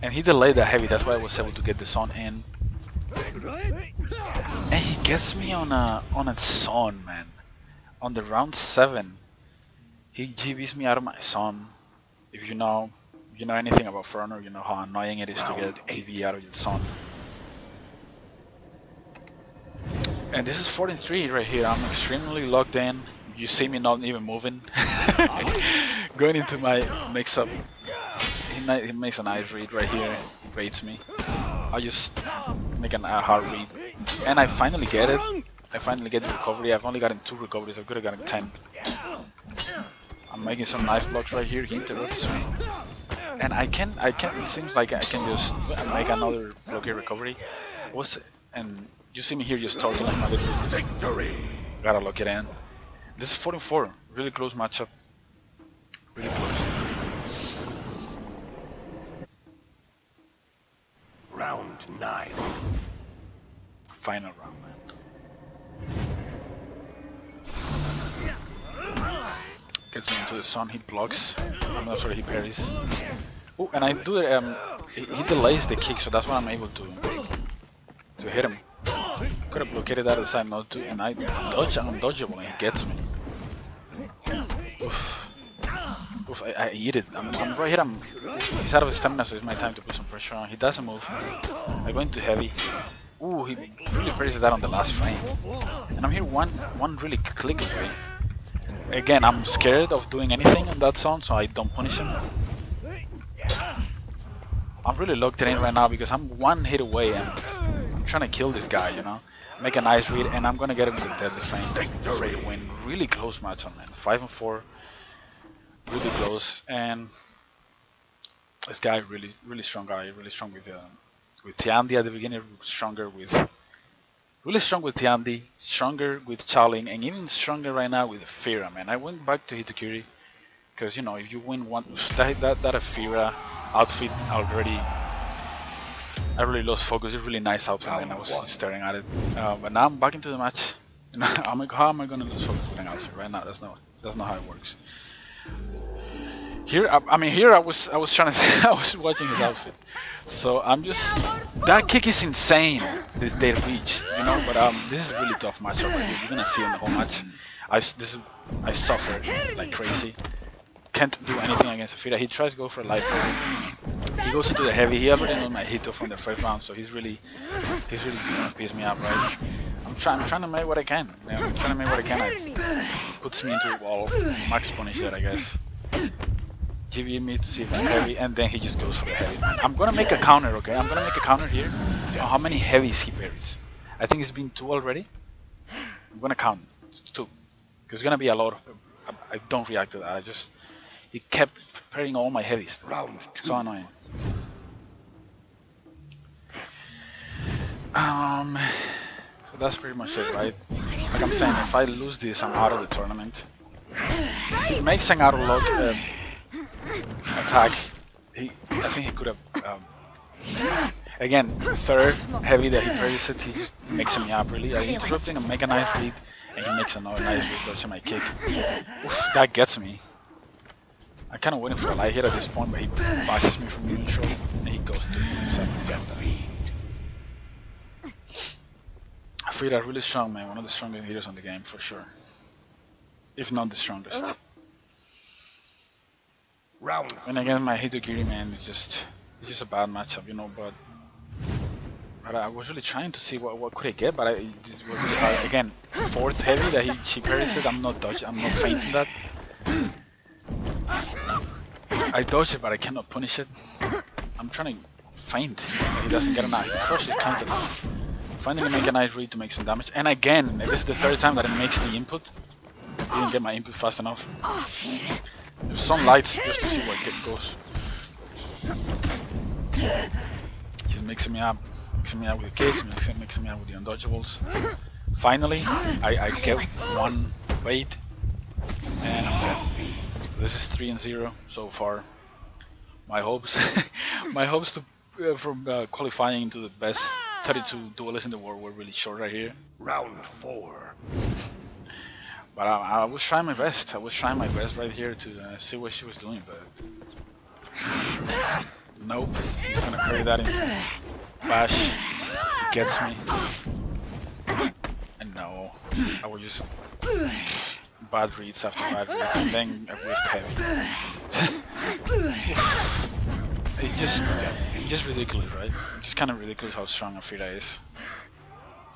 And he delayed that heavy, that's why I was able to get the sun in. And he gets me on a sun, man. On the round 7, he GBs me out of my sun. If you know anything about For Honor, you know how annoying it is to get GB out of your sun. And this is 4-3 right here. I'm extremely locked in. You see me not even moving. Going into my mix-up. He makes a nice read right here. He baits me. I just make a hard read. And I finally get it. I finally get the recovery. I've only gotten 2 recoveries. I could have gotten 10. I'm making some nice blocks right here. He interrupts me. And it seems like I can just make another blockade recovery. And you see me here just talking like my little victory. Gotta lock it in. This is 4-4. Really close matchup. Really close. 9. Final round, man. Gets me into the sun, he blocks. I'm not sure he parries. Oh, and I do it, he delays the kick, so that's why I'm able to hit him. Could have blockaded that aside not to, and I'm undodgeable, and he gets me. Oof. Oof, I eat it. I'm right here, he's out of his stamina, so it's my time to put some pressure on. He doesn't move. I go into heavy. Ooh, he really parries that on the last frame. And I'm here one really click away. Again, I'm scared of doing anything on that zone, so I don't punish him. I'm really locked in right now because I'm one hit away and I'm trying to kill this guy, you know? Make a nice read, and I'm gonna get him with a deadly frame. Ready to win. Really close match on, man. 5 and 4. Really close, and this guy really strong guy. Really strong with Tiandi at the beginning. Really strong with Tiandi. Stronger with Chaling, and even stronger right now with Fira, man. I went back to Hitakuri because, you know, if you win one, that Fira outfit already, I really lost focus. It's a really nice outfit, and I was staring at it. But now I'm back into the match. I'm like, how am I gonna lose focus with an outfit right now? That's not how it works. Here, I was trying to, I was watching his outfit, so I'm just, that kick is insane. Their reach, you know. But this is a really tough match over here. You're gonna see in the whole match. I suffered like crazy. Can't do anything against Fira. He tries to go for a light body. He goes into the heavy. He already knows my hito from the first round, so he's really gonna piss me up, right? I'm trying to make what I can. I'm trying to make what I can. It puts me into the wall. Max punish that, I guess. GV me to see if I'm heavy, and then he just goes for the heavy. I'm gonna make a counter, okay? I'm gonna make a counter here on how many heavies he parries. I think it's been 2 already. I'm gonna count 2. There's gonna be a lot of. I don't react to that. He kept parrying all my heavies. Round 2. So annoying. So that's pretty much it, right? Like I'm saying, if I lose this, I'm out of the tournament. It makes an out of luck attack. I think he could have. Again, third heavy that he parries it, he just makes me up really. I interrupt him and make a nice read, and he makes another nice read, dodging my kick. Oof, that gets me. I kind of waiting for a light hit at this point, but he bashes me from neutral, and he goes to 7. Frida really strong, man. One of the strongest hitters on the game for sure, if not the strongest. Round. And again, my Hitokiri, man, it's just a bad matchup, you know. But I was really trying to see what could I get, but this was really hard. Again, 4th heavy that she parries it. I'm not dodging. I'm not feinting that. I dodge it, but I cannot punish it. I'm trying to feint. He doesn't get enough. He crushes counter. Finally make a nice read to make some damage. And again, this is the 3rd time that it makes the input. Didn't get my input fast enough. There's some lights just to see where it goes. He's mixing me up with the kicks, mixing me up with the undodgeables. Finally, I get one bait, and I'm dead. This is 3-0 so far. My hopes, from qualifying into the best 32 duelists in the world were really short right here. Round 4. But I was trying my best. I was trying my best right here to see what she was doing, but nope. He's gonna carry that into bash. He gets me. And no, I was just bad reads after bad reads, and then I whiffed heavy. It's just ridiculous, right? It's just kind of ridiculous how strong Afrida is.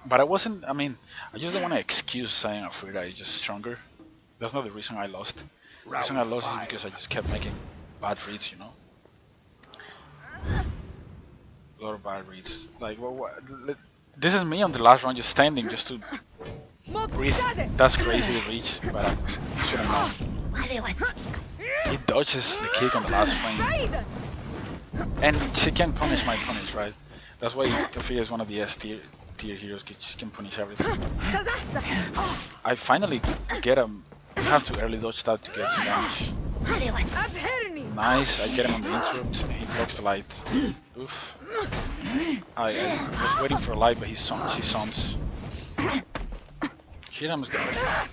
But I wasn't, I just don't want to excuse saying Afrida is just stronger. That's not the reason I lost. The reason I lost is because I just kept making bad reads, you know? A lot of bad reads. Like, this is me on the last round just standing just to breathe. That's crazy to reach, but I should have known. He dodges the kick on the last frame. And she can punish my punish, right? That's why Afrida is one of the S-tier heroes, she can punish everything. I finally get him. You have to early dodge that to get some damage. Nice, I get him on the interrupt. He blocks the light. Oof. I was waiting for a light, but she sounds. Here I'm just gonna.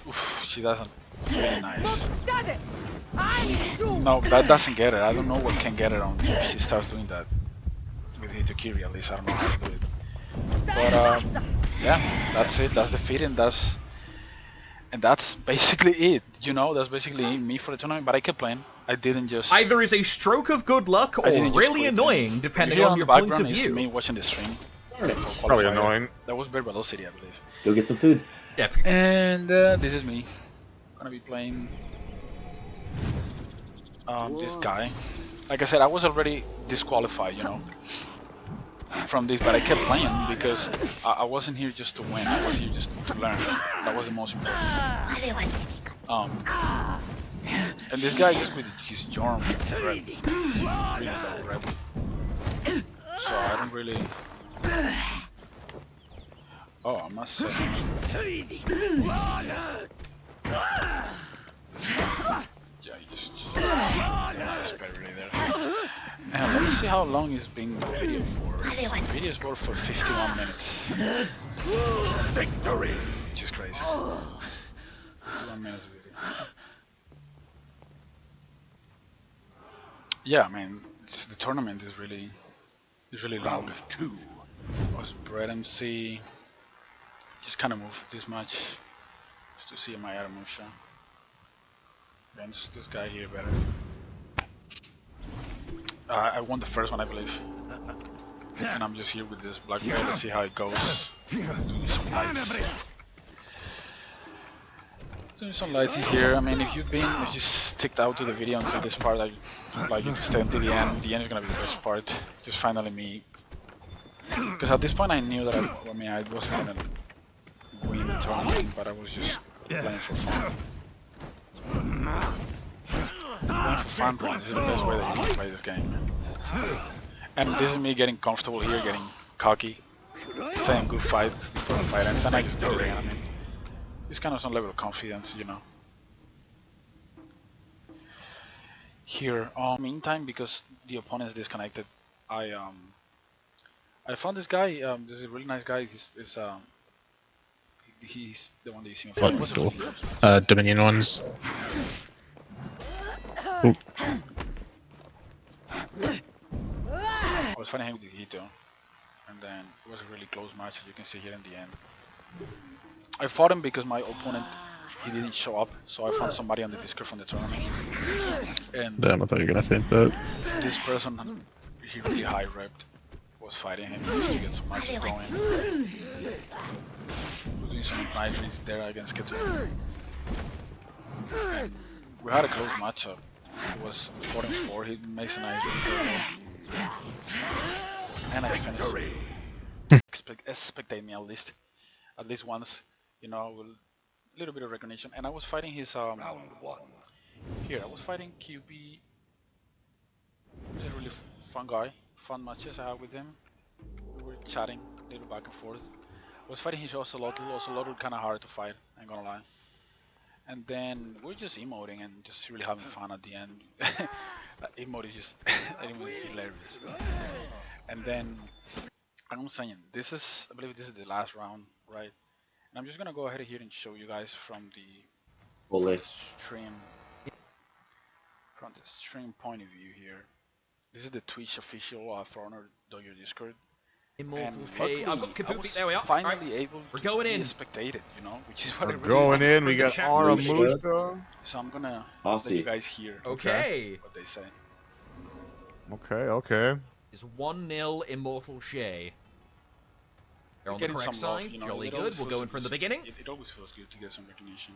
Oof, she doesn't. Really nice. No, that doesn't get it. I don't know what can get it on. If she starts doing that with Hitokiri, at least I don't know how to do it. But yeah, that's it. That's the fit, and that's basically it. You know, that's basically me for the tournament. But I kept playing. I didn't just. Either is a stroke of good luck or really annoying, depending on your the point of background is view. me watching the stream. Probably annoying. That was Bear Velocity, I believe. Go get some food. Yep. And this is me. Gonna be playing this guy. Like I said, I was already disqualified, you know, from this, but I kept playing because I wasn't here just to win. I was here just to learn. That was the most important. And this guy just with his Jorm red, really low red. So I don't really. Oh, I must say. Yeah, he just nice parry there. And let me see how long is being the video for. The video is for 51 minutes. Victory! Which is crazy. 51 minutes video. Yeah, I mean, the tournament is really long. Round 2. Was Bread MC. Just kind of move this much just to see my Aramusha. Against this guy here better. I won the first one, I believe. And I'm just here with this black belt. Let's see how it goes. Doing some lights. Doing some lights in here. I mean, if you sticked out to the video until this part, I'd like you to stay until the end. The end is gonna be the best part. Just finally me. Because at this point I knew that I wasn't gonna win the tournament, but I was just playing for fun. Playing for fun, bro. This is the best way that you can play this game. And this is me getting comfortable here, getting cocky, saying good fight before the fight ends, and I just do it. I mean, it's kind of some level of confidence, you know. Here, meantime, because the opponent is disconnected, I found this guy. This is a really nice guy. He's the one that you see. What's it? Dominion ones. Ooh. I was fighting him with Hito, and then it was a really close match, as you can see here in the end. I fought him because my opponent, he didn't show up, so I found somebody on the Discord from the tournament. And Damn, I thought you were gonna think that. this person, he really high repped, was fighting him just to get some matches going. Was doing some nice reads there against Keto. And we had a close matchup. It was 4-4. He makes a nice read. And I finished. Expectate me at least once, you know, a little bit of recognition. And I was fighting his Round 1. here. I was fighting QB. He's a really fun guy. Fun matches I had with him. We were chatting a little back and forth. I was fighting his Ocelotl. Ocelotl kind of hard to fight, I ain't gonna lie. And then we're just emoting and just really having fun at the end. Emote is just, emote is hilarious. And then, I'm saying, I believe this is the last round, right? And I'm just gonna go ahead here and show you guys from the stream point of view here. This is the Twitch official For Honor Dojo Discord. Immortal Shay. I've got Kabuki. There we are. Finally able We're going to in. be spectated, you know, which is what I We're really going like. in. We got chat Aramusha. So I'm gonna I'll let see. you guys hear Okay. what they say. Okay. It's 1-0 Immortal Shay. They're on the Getting correct some love, side. you know, Jolly it good. always We'll feels go in from the good. beginning. It always feels good to get some recognition.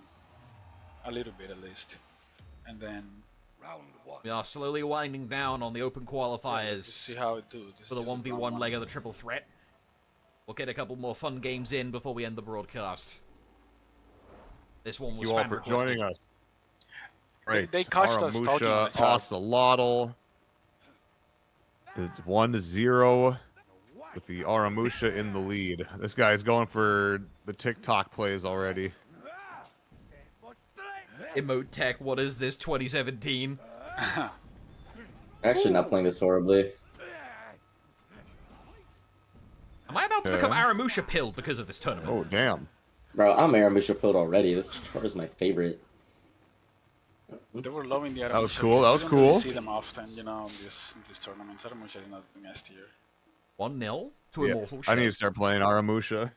A little bit at least. And then Round 1. We are slowly winding down on the open qualifiers see how it do. This for the is just 1v1 round leg of the triple threat. We'll get a couple more fun games in before we end the broadcast. This one was You all fan for requested. joining us. Great. They catched us talking on Aramusha, the side. Ocelotl. It's 1-0 with the Aramusha in the lead. This guy's going for the TikTok plays already. Emote Tech, what is this, 2017? Actually, not playing this horribly. Am I about to become Okay. Aramusha pilled because of this tournament? Oh, damn. Bro, I'm Aramusha pilled already. This char is my favorite. They were loving the That was Aramusha cool, build. that You was don't really cool. see them often, you know, in this tournament. Aramusha is not doing S tier. 1-0 to Yeah, Immortal I need Shay. to start playing Aramusha.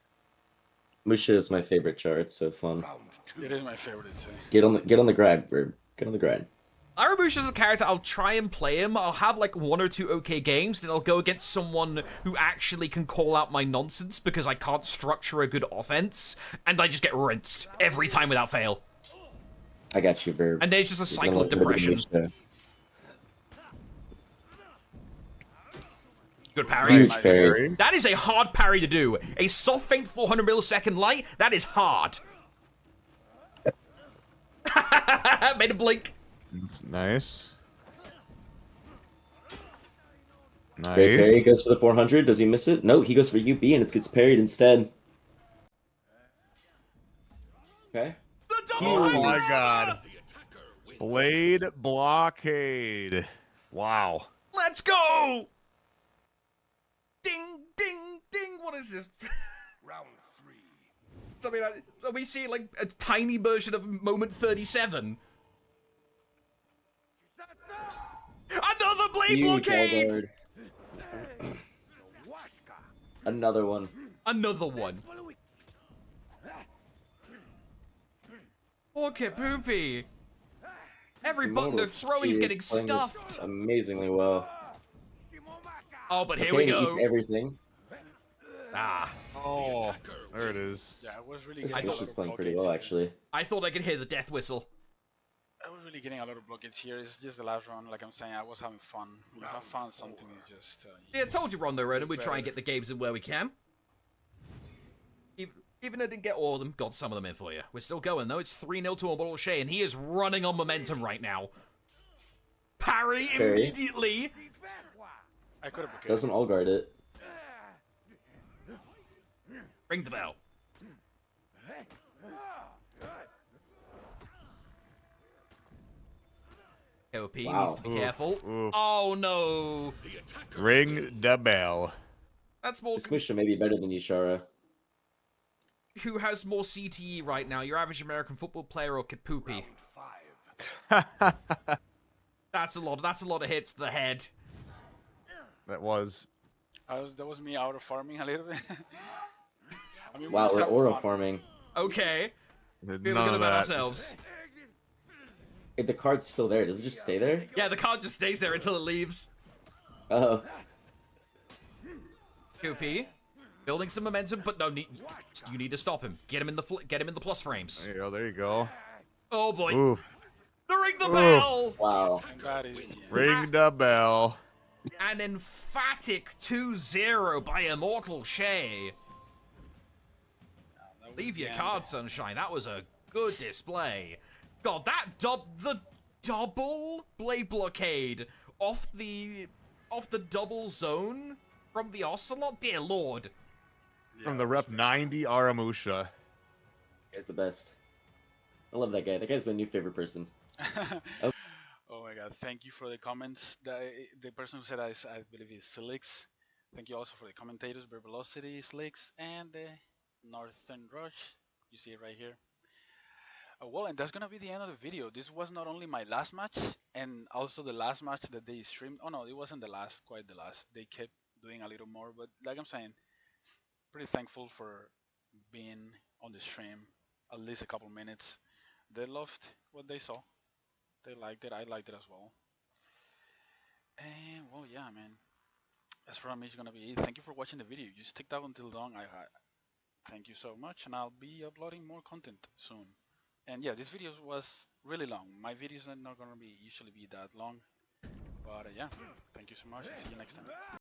Musha is my favorite char. It's so fun. Round 2. It is my favorite too. Get on the grind, bro. Get on the grind. Aramusha's a character, I'll try and play him, I'll have like 1 or 2 okay games, then I'll go against someone who actually can call out my nonsense because I can't structure a good offense, and I just get rinsed every time without fail. I got you, Verb. And there's just a You're cycle gonna of look for the depression. Musha. Good parry. Huge Nice. parry. That is a hard parry to do. A soft feint 400 millisecond light, that is hard. Made a blink. Nice. Great Nice. parry. Goes for the 400. Does he miss it? No, he goes for UB and it gets parried instead. Okay. The double Oh high my ground! god. Blade blockade. Wow. Let's go! Ding, ding, ding. What is this? Round 3. Something like, are we seeing like a tiny version of Moment 37? Another blade Huge blockade! guard. Another one. Another one. Okay, poopy. Every button they're Immortal throwing is Chi getting playing this stuffed. amazingly well. Oh, but here Okay, we he go. eats everything. Ah, Oh, there it is. Yeah, I was really This getting a fish lot is of playing pretty blockades well, here. actually. I thought I could hear the death whistle. I was really getting a lot of blockades here. It's just the last round, like I'm saying, I was having fun. When I have fun, something is just... Yeah, I told you, Rondo Ronan, we'd try and get the games in where we can. Even if I didn't get all of them, got some of them in for you. We're still going, though. It's 3-0 to Immortal Shay, and he is running on momentum right now. Parry Parry. immediately. I could have blockaded. Doesn't all guard it. Ring the bell. OP Wow. needs to be careful. Oof. Oh no. Ring the bell. That's more. This Musha may be better than Yashara. Who has more CTE right now? Your average American football player or Kipoopy? Round 5. That's a lot. That's a lot of hits to the head. That was. That was me out of farming a little bit. I mean, Wow, was we're having aura fun. farming. Okay. None Feeling good of about that. ourselves. If the card's still there, does it just stay there? Yeah, the card just stays there until it leaves. Oh. Koopy, building some momentum, but no, you need to stop him. Get him in the plus frames. There you go. There you go. Oh boy, Oof. the ring the bell. Wow. And that is... Ring the bell. An emphatic 2-0 by Immortal Shay. Leave your card, Sunshine. That was a good display. God, the double blade blockade off the double zone from the Ocelot. Dear Lord. From the rep 90 Aramusha. Guy's the best. I love that guy. That guy's my new favorite person. Oh my god, thank you for the comments. The person who said I believe is Silix. Thank you also for the commentators, Bear Velocity, Silix, and the Northern Rush. You see it right here. Well, and that's gonna be the end of the video. This was not only my last match, and also the last match that they streamed. Oh no, it wasn't the last, quite the last. They kept doing a little more, but like I'm saying, pretty thankful for being on the stream at least a couple minutes. They loved what they saw. They liked it. I liked it as well. And well, yeah, man. That's from me. It's gonna be it. Thank you for watching the video. You sticked out until long. I thank you so much, and I'll be uploading more content soon. And yeah, this video was really long. My videos are not gonna usually be that long, but yeah. Thank you so much. See you next time.